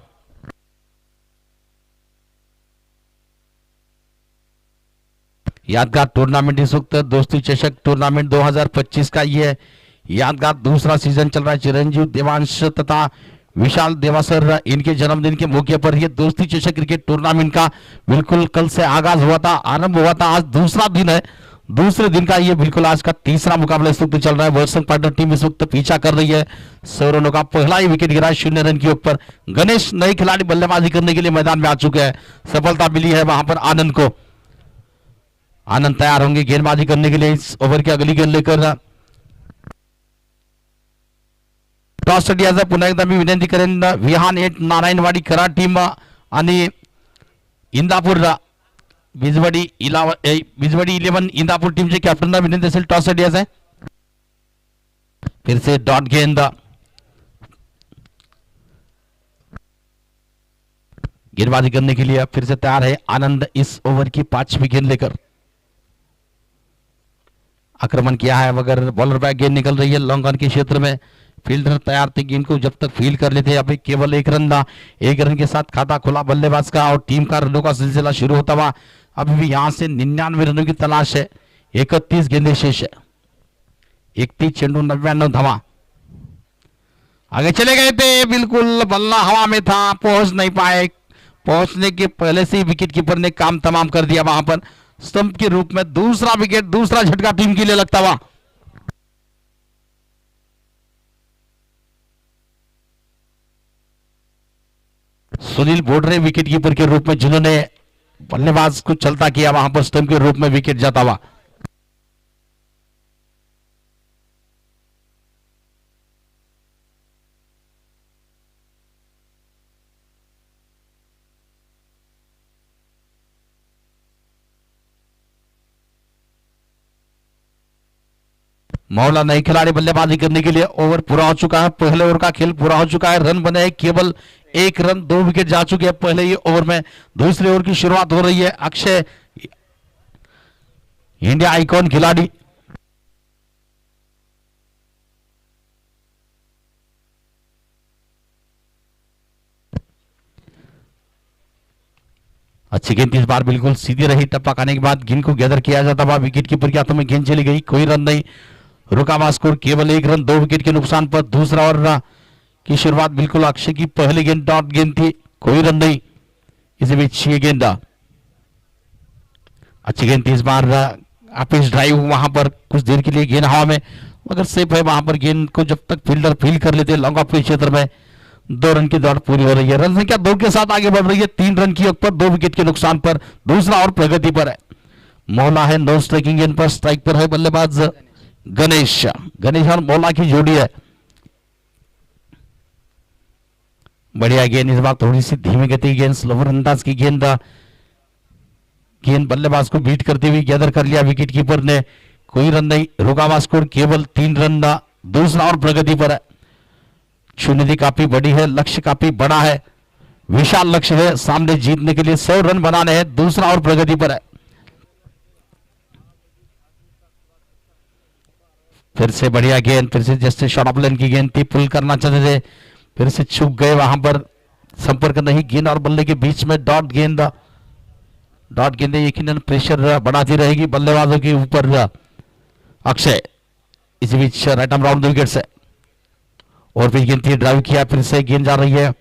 यादगार टूर्नामेंट इस वक्त दोस्ती चषक टूर्नामेंट 2025 का ये यादगार दूसरा सीजन चल रहा है। चिरंजीव देवांश तथा विशाल देवासर इनके जन्मदिन के मौके पर यह दोस्ती चषक क्रिकेट टूर्नामेंट का बिल्कुल कल से आगाज हुआ था, आरंभ हुआ था। आज दूसरा दिन है, दूसरे दिन का ये बिल्कुल आज का तीसरा मुकाबला इस वक्त चल रहा है। वर्सन पार्टनर टीम इस वक्त पीछा कर रही है। 100 रनों का पहला ही विकेट गिरा है 0 रन के ऊपर। गणेश नए खिलाड़ी बल्लेबाजी करने के लिए मैदान में आ चुके हैं, सफलता मिली है वहां पर आनंद को। आनंद तैयार होंगे गेंदबाजी करने के लिए इस ओवर की अगली गेंद लेकर। टॉस स्टडियाचा पुन्हा एकदा मी विनंती करेन, विहान 8 नारायणवाडी खरा टीम आणि इंदापूर बिजवडी 11 इंदापूर टीम के कॅप्टनला विनंती असेल टॉस स्टडियाचा है। फिर से डॉट गेंद, गेंदबाजी करने के लिए फिर से तैयार है आनंद इस ओवर की 5वीं गेंद लेकर। आक्रमण किया है मगर बॉलर बैक गेंद निकल रही है लॉन्ग ऑन के क्षेत्र में। फील्डर तैयार थे, गेंद को जब तक फील्ड कर लेते अभी केवल एक रन के साथ खाता खुला बल्लेबाज का और टीम का रनों का सिलसिला शुरू होता हुआ। अभी भी यहां से 99 रनों की तलाश है, 31 गेंदें शेष है, 31 चेंडू 99 धावा। आगे चले गए थे, बिल्कुल बल्ला हवा में था, पहुंच नहीं पाए। पहुंचने के पहले से ही विकेट कीपर ने काम तमाम कर दिया वहां पर। स्टंप के रूप में दूसरा विकेट, दूसरा झटका टीम के लिए लगता हुआ। सुनील बोडरे विकेट कीपर के रूप में जिन्होंने बल्लेबाज को चलता किया, वहां पर स्टंप के रूप में विकेट जाता हुआ। मौला नए खिलाड़ी बल्लेबाजी करने के लिए, ओवर पूरा हो चुका है, पहले ओवर का खेल पूरा हो चुका है। रन बने हैं केवल 1 रन, 2 विकेट जा चुके हैं पहले ही ओवर में। दूसरे ओवर की शुरुआत हो रही है। अक्षय इंडिया आइकॉन खिलाड़ी, अच्छी गेंद इस बार बिल्कुल सीधी रही, टप्पा खाने के बाद गेंद को गैदर किया जाता हुआ, विकेट कीपर के हाथों में गेंद चली गई, कोई रन नहीं, रुका हुआ स्कोर केवल 1 रन, 2 विकेट के नुकसान पर। दूसरा ओवर की शुरुआत बिल्कुल अक्षय की पहली गेंद डॉट गेंद थी, कोई रन नहीं। इसी बीच ये गेंद अच्छी गेंद थी इस बार, ऑफिस ड्राइव वहां पर कुछ देर के लिए गेंद हवा में मगर सेफ है। वहां पर गेंद को जब तक फील्डर फील्ड कर लेते लॉन्ग ऑफ के क्षेत्र में 2 रन की दौड़ पूरी हो रही है। रन संख्या 2 के साथ आगे बढ़ रही है, 3 रन की पर, 2 विकेट के नुकसान पर। दूसरा और प्रगति पर है। मौला है नो स्ट्राइकिंग गेंद पर, स्ट्राइक पर है बल्लेबाज गणेश और मौला की जोड़ी है। बढ़िया गेंद इस बार, थोड़ी सी धीमी गति की गेंद, स्लोवर अंदाज की गेंद, बल्लेबाज को बीट करते हुए गैदर कर लिया विकेट कीपर ने, कोई रन नहीं, रुका हुआ स्कोर केवल 3 रन। दूसरा और प्रगति पर है। चुनौती काफी बड़ी है, लक्ष्य काफी बड़ा है, विशाल लक्ष्य है सामने जीतने के लिए, 100 रन बनाने हैं। दूसरा और प्रगति पर है। फिर से बढ़िया गेंद, फिर से जैसे शॉर्ट ऑफ लेन की गेंद थी, पुल करना चाहते थे, फिर से चूक गए वहां पर, संपर्क नहीं गेंद और बल्ले के बीच में। डॉट गेंद, डॉट गेंद यकीनन प्रेशर बढ़ाती रहेगी बल्लेबाजों के ऊपर। अक्षय इसी बीच राइट आर्म राउंड विकेट से, और फिर गेंद थी, ड्राइव किया, फिर से गेंद जा रही है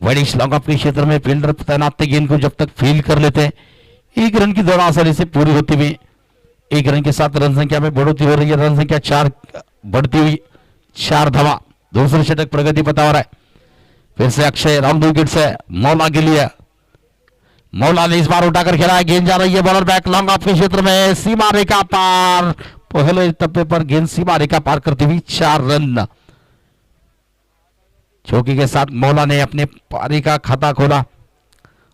वाइडिश लॉन्ग ऑफ के क्षेत्र में। फील्डर तैनात थे, गेंद को जब तक फील्ड कर लेते हैं, 1 रन की दौड़ आसानी से पूरी होती हुई, 1 रन के साथ रन संख्या में बढ़ोतरी हो रही है। रन संख्या 4 बढ़ती हुई, 4 धावा, दूसरे शतक प्रगति बता रहा है। फिर से अक्षय राउंड विकेट से मौला के लिए, मौला ने इस बार उठाकर खेला है, गेंद जा रही है बॉलर बैक लॉन्ग ऑफ के क्षेत्र में, सीमा रेखा पार, पहले टप्पे पर गेंद सीमा रेखा पार करती हुई 4 रन। चौकी के साथ मौला ने अपने पारी का खाता खोला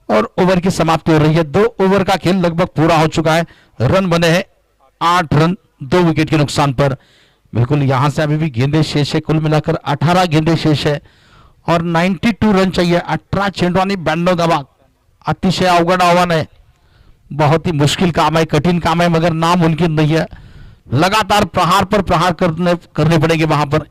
और ओवर की समाप्ति हो रही है। 2 ओवर का खेल लगभग पूरा हो चुका है, रन बने हैं 8 रन 2 विकेट के नुकसान पर। बिल्कुल यहां से अभी भी गेंदे शेष है, कुल मिलाकर 18 गेंदे शेष है और 92 रन चाहिए। 18 चेंडू आणि 92 धावा, अतिशय अवघड आव्हान है, बहुत ही मुश्किल काम है, कठिन काम है, मगर नामुमकिन नहीं है। लगातार प्रहार पर प्रहार करने पड़ेंगे वहां पर।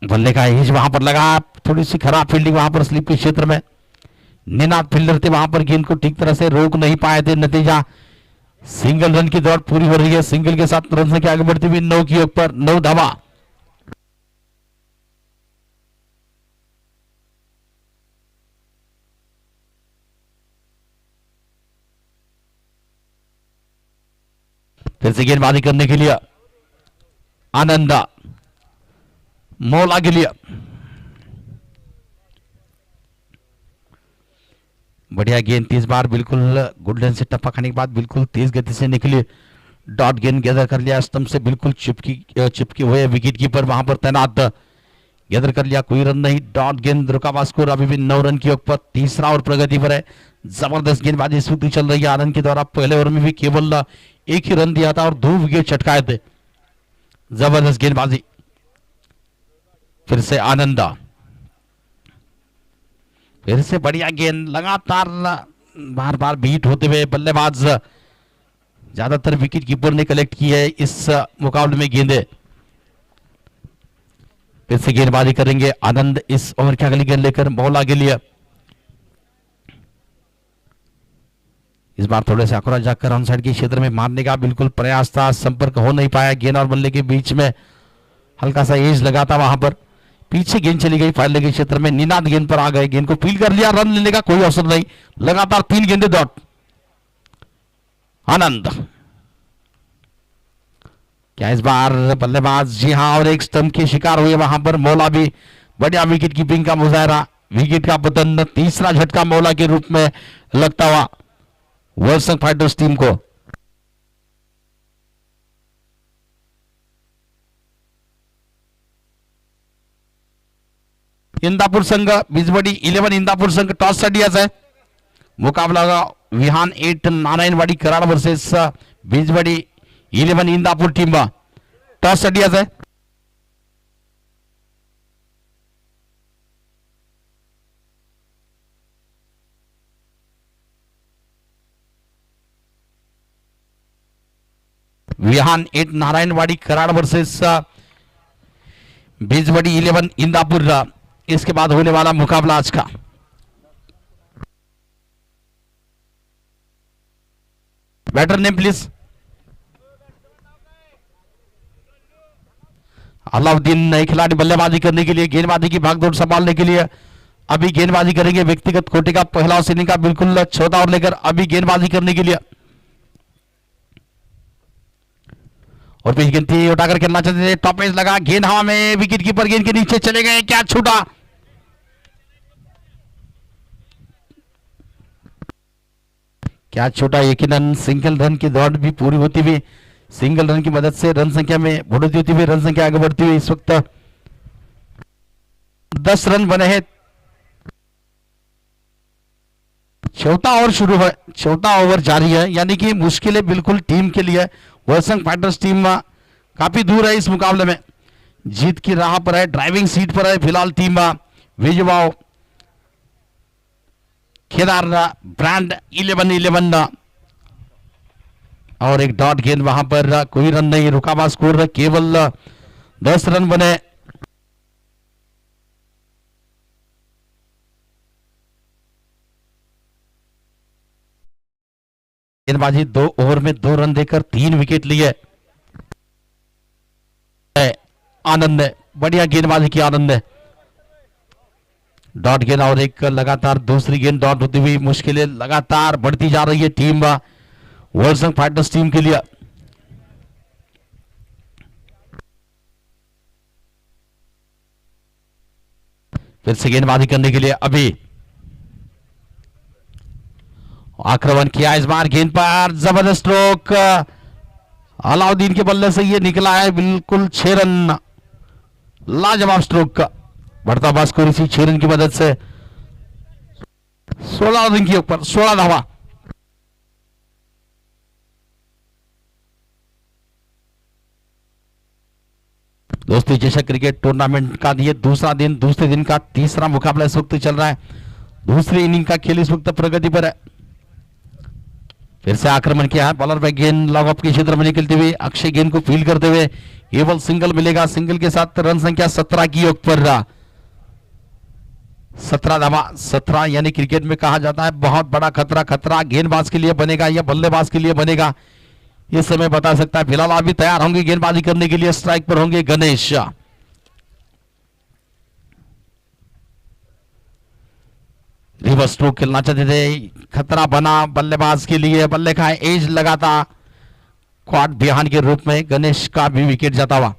बल्ले का हिज वहां पर लगा, थोड़ी सी खराब फील्डिंग वहां पर स्लिप के क्षेत्र में। निनाद फील्डर थे वहां पर, गेंद को ठीक तरह से रोक नहीं पाए थे। नतीजा सिंगल रन की दौड़ पूरी हो रही है, सिंगल के साथ रन संख्या आगे बढ़ती हुई 9 की ऊपर 9 धावा। फिर से गेंदबाजी करने के लिए आनंदा, मौला के लिए बढ़िया गेंद, 30 बार बिल्कुल गुडलन से टप्पा खाने के बाद बिल्कुल तेज गति से निकली। डॉट गेंद गैदर कर लिया, स्तंभ से बिल्कुल चिपकी हुए विकेट कीपर वहां पर तैनात, गैदर कर लिया, कोई रन नहीं। डॉट गेंद, रुका स्कोर अभी भी 9 रन की ऊपर, तीसरा और प्रगति पर है। जबरदस्त गेंदबाजी इस वक्त चल रही है आनंद के द्वारा। पहले ओवर में भी केवल 1 ही रन दिया था और 2 विकेट चटकाए थे। जबरदस्त गेंदबाजी, फिर से आनंदा, फिर से बढ़िया गेंद, लगातार बार बार बीट होते हुए बल्लेबाज, ज्यादातर विकेट कीपर ने कलेक्ट की है इस मुकाबले में गेंदे। फिर से गेंदबाजी करेंगे आनंद इस ओवर की अगली गेंद लेकर मौला के लिए। इस बार थोड़े से अकुरा जाकर ऑन साइड के क्षेत्र में मारने का बिल्कुल प्रयास था, संपर्क हो नहीं पाया। गेंद और बल्ले के बीच में हल्का सा एज लगा था, वहां पर पीछे गेंद चली गई फाइल के क्षेत्र में। निनाद गेंद पर आ गए, गेंद को फील्ड कर लिया, रन लेने का कोई अवसर नहीं। लगातार 3 गेंदे डॉट। आनंद, क्या इस बार बल्लेबाज, जी हां, और एक स्टंप के शिकार हुए वहां पर। मौला भी बढ़िया विकेट कीपिंग का मुजाहरा, विकेट का पतन, तीसरा झटका मौला के रूप में लगता हुआ वर्ल्ड फाइटर्स टीम को। इंदापुर संघ बिजबडी 11 इंदापुर संघ टॉस साठी आज आहे मुकाबला। Vihan 8 Narayanwadi Karad versus Bijbadi 11 Indapur team toss साठी आज आहे। विहान 8 नारायणवाड़ी कराड़ वर्सेस बिजबडी 11 इंदापुर, इसके बाद होने वाला मुकाबला आज का। Batter name please. अलाउद्दीन नए खिलाड़ी बल्लेबाजी करने के लिए, गेंदबाजी की भागदौड़ संभालने के लिए अभी गेंदबाजी करेंगे। व्यक्तिगत कोटे का पहला इनिंग का बिल्कुल चौथा ओवर लेकर अभी गेंदबाजी करने के लिए, और पिच गेंद थी, उठाकर खेलना चाहते थे, टॉप एज लगा, गेंद हवा में, विकेट कीपर गेंद के नीचे चले गए, क्या छूटा, क्या छूटा। यकीनन सिंगल रन की दौड़ भी पूरी होती हुई, सिंगल रन की मदद से रन संख्या में बढ़ोतरी होती हुई, रन संख्या आगे बढ़ती हुई। इस वक्त 10 रन बने हैं। चौथा ओवर शुरू है, चौथा ओवर जारी है, यानी कि मुश्किलें बिल्कुल टीम के लिए। वर्ल्ड फाइटर्स टीम काफी दूर है इस मुकाबले में, जीत की राह पर है, ड्राइविंग सीट पर है फिलहाल टीम विजवाओ। केदार ब्रांड 11-11 और एक डॉट गेंद वहां पर, कोई रन नहीं, रुका हुआ स्कोर केवल 10 रन बने। गेंदबाजी 2 ओवर में 2 रन देकर 3 विकेट लिए। आनंद है, बढ़िया गेंदबाजी की आनंद है। डॉट गेंद और एक लगातार दूसरी गेंद डॉट होती हुई मुश्किलें लगातार बढ़ती जा रही है टीम वर्ल्ड फाइटर्स टीम के लिए। फिर से गेंदबाजी करने के लिए अभी आक्रमण किया इस बार गेंद पर, जबरदस्त स्ट्रोक अलाउद्दीन के बल्ले से ये निकला है, बिल्कुल 6 रन, लाजवाब स्ट्रोक का बढ़ता हुआ स्कोर इसी 6 रन की मदद से 16 रन के ऊपर 16 धावा। दोस्तों चषक क्रिकेट टूर्नामेंट का ये दूसरा दिन, दूसरे दिन का तीसरा मुकाबला इस वक्त चल रहा है। दूसरी इनिंग का खेल इस वक्त प्रगति पर है। फिर से आक्रमण किया है, बॉलर पे गेंद लॉग ऑफ के क्षेत्र में निकलते हुए अक्षय गेंद को फील्ड करते हुए केवल सिंगल मिलेगा। सिंगल के साथ रन संख्या 17 की योग पर 17 धावा। 17 यानी क्रिकेट में कहा जाता है बहुत बड़ा खतरा। खतरा गेंदबाज के लिए बनेगा या बल्लेबाज के लिए बनेगा, ये समय बता सकता है। फिलहाल अभी तैयार होंगे गेंदबाजी करने के लिए, स्ट्राइक पर होंगे गणेश। रिवर्स स्ट्रोक खेलना चाहते थे, खतरा बना बल्लेबाज के लिए। बल्ले का एज लगाता क्वाड बिहान के रूप में गणेश का भी विकेट जाता हुआ।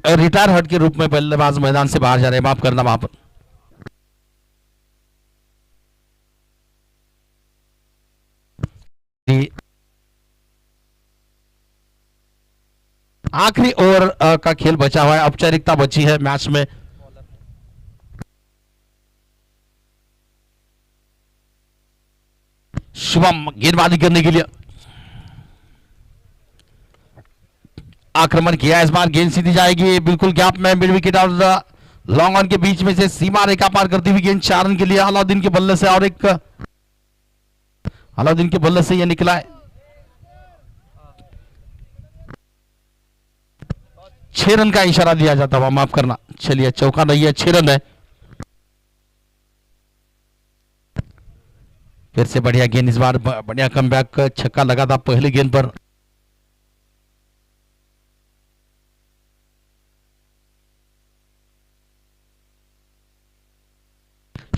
रिटायर हट के रूप में बल्लेबाज मैदान से बाहर जा रहे हैं, माफ करना वहां पर। आखिरी ओवर का खेल बचा हुआ है, औपचारिकता बची है मैच में। शुभम गेंदबाजी करने के लिए आक्रमण किया, इस बार गेंद सीधी जाएगी बिल्कुल गैप में, मिड विकेट और लॉन्ग ऑन के बीच में से सीमा रेखा पार करती हुई गेंद 4 रन के लिए अलाउद्दीन के बल्ले से, और एक अलाउद्दीन के बल्ले से यह निकला है 6 रन का इशारा दिया जाता हुआ, माफ करना। चलिए चौका नहीं है, 6 रन है। फिर से बढ़िया गेंद, इस बार बढ़िया कमबैक, छक्का लगा था पहली गेंद पर।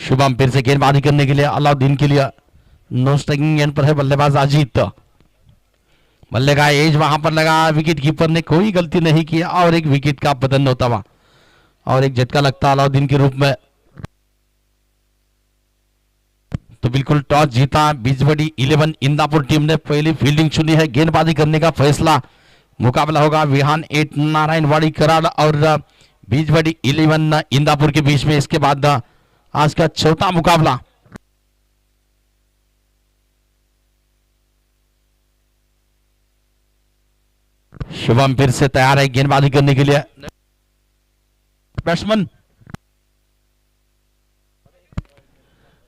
शुभम फिर से गेंदबाजी करने के लिए अलाउद्दीन के लिए, नो स्ट्राइकिंग गेंद पर है बल्लेबाज अजीत। बल्ले का एज वहां पर लगा, विकेट कीपर ने कोई गलती नहीं की और एक विकेट का पतन होता हुआ और एक झटका लगता अलाउद्दीन के रूप में। तो बिल्कुल टॉस जीता बीजबड़ी 11 इंदापुर टीम ने, पहली फील्डिंग चुनी है। गेंदबाजी करने का फैसला, मुकाबला होगा विहान 8 नारायणवाड़ी कराड़ और बीजबड़ी 11 इंदापुर के बीच में। इसके बाद आज का चौथा मुकाबला। शुभम फिर से तैयार है गेंदबाजी करने के लिए। बैट्समैन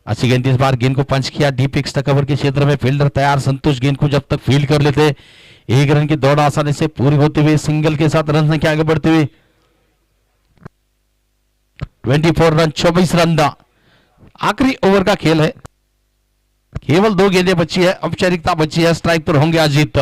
अच्छी गेंद, इस बार गेंद को पंच किया डीप एक्स्ट्रा कवर के क्षेत्र में। फील्डर तैयार, संतोष गेंद को जब तक फील्ड कर लेते 1 रन की दौड़ आसानी से पूरी होते हुए सिंगल के साथ रन संख्या आगे बढ़ते हुए 24 रन 24 रन। आखिरी ओवर का खेल है, केवल 2 गेंदें बची है, औपचारिकता बची है। स्ट्राइक पर होंगे अजीत।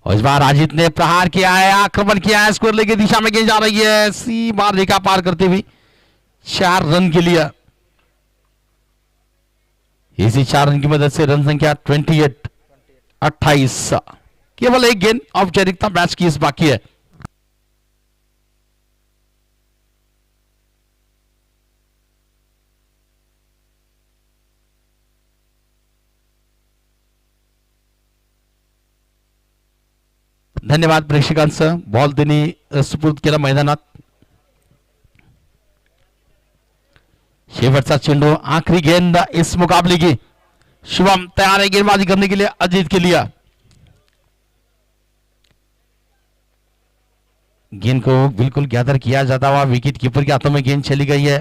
और इस बार अजीत ने प्रहार किया है, आक्रमण किया है, स्कोर लेके दिशा में गेंद जा रही है, सी बार रेखा पार करते हुए 4 रन के लिए। इसी 4 रन की मदद से रन संख्या 28। केवल एक गेंद औपचारिकता मैच की इस बाकी है। धन्यवाद प्रेक्षकांचं, बॉल त्यांनी सुपूर्द केला मैदानात। शेवटचा चेंडू, आखिरी गेंद इस मुकाबले की। शुभम तैयार है गेंदबाजी करने के लिए अजीत के लिए। गेंद को बिल्कुल गैदर किया जाता हुआ विकेट कीपर के हाथों में गेंद चली गई है।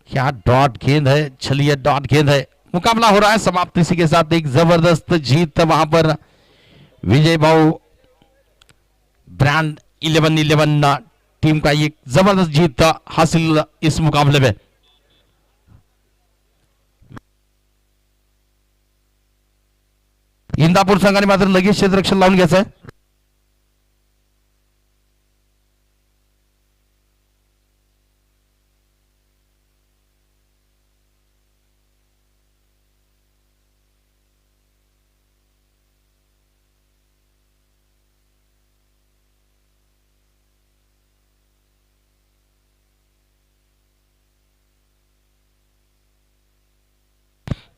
क्या डॉट गेंद है, चलिए डॉट गेंद है। मुकाबला हो रहा है समाप्त इसी के साथ एक जबरदस्त जीत वहां पर विजय भाऊ ब्रांड 11-11 टीम का एक जबरदस्त जीत हासिल इस मुकाबले में। इंदापूर संघाने मात्र लगेच क्षेत्ररक्षण लावून घ्यायचं आहे।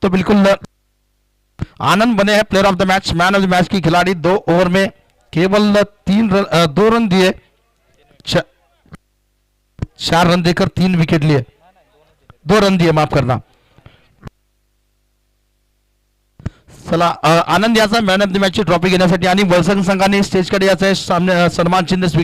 तो बिल्कुल आनंद बने हैं player of the match, man of the match की खिलाड़ी। 2 ओवर में केवल 2 रन दिए, 4 रन देकर 3 विकेट लिए, 2 रन दिए, माफ करना। चला आनंद याचा मॅन ऑफ द मॅचची ट्रॉफी घेण्यासाठी आणि वलसंग संघाने स्टेजकडे याचा सामने सन्मान चिन्ह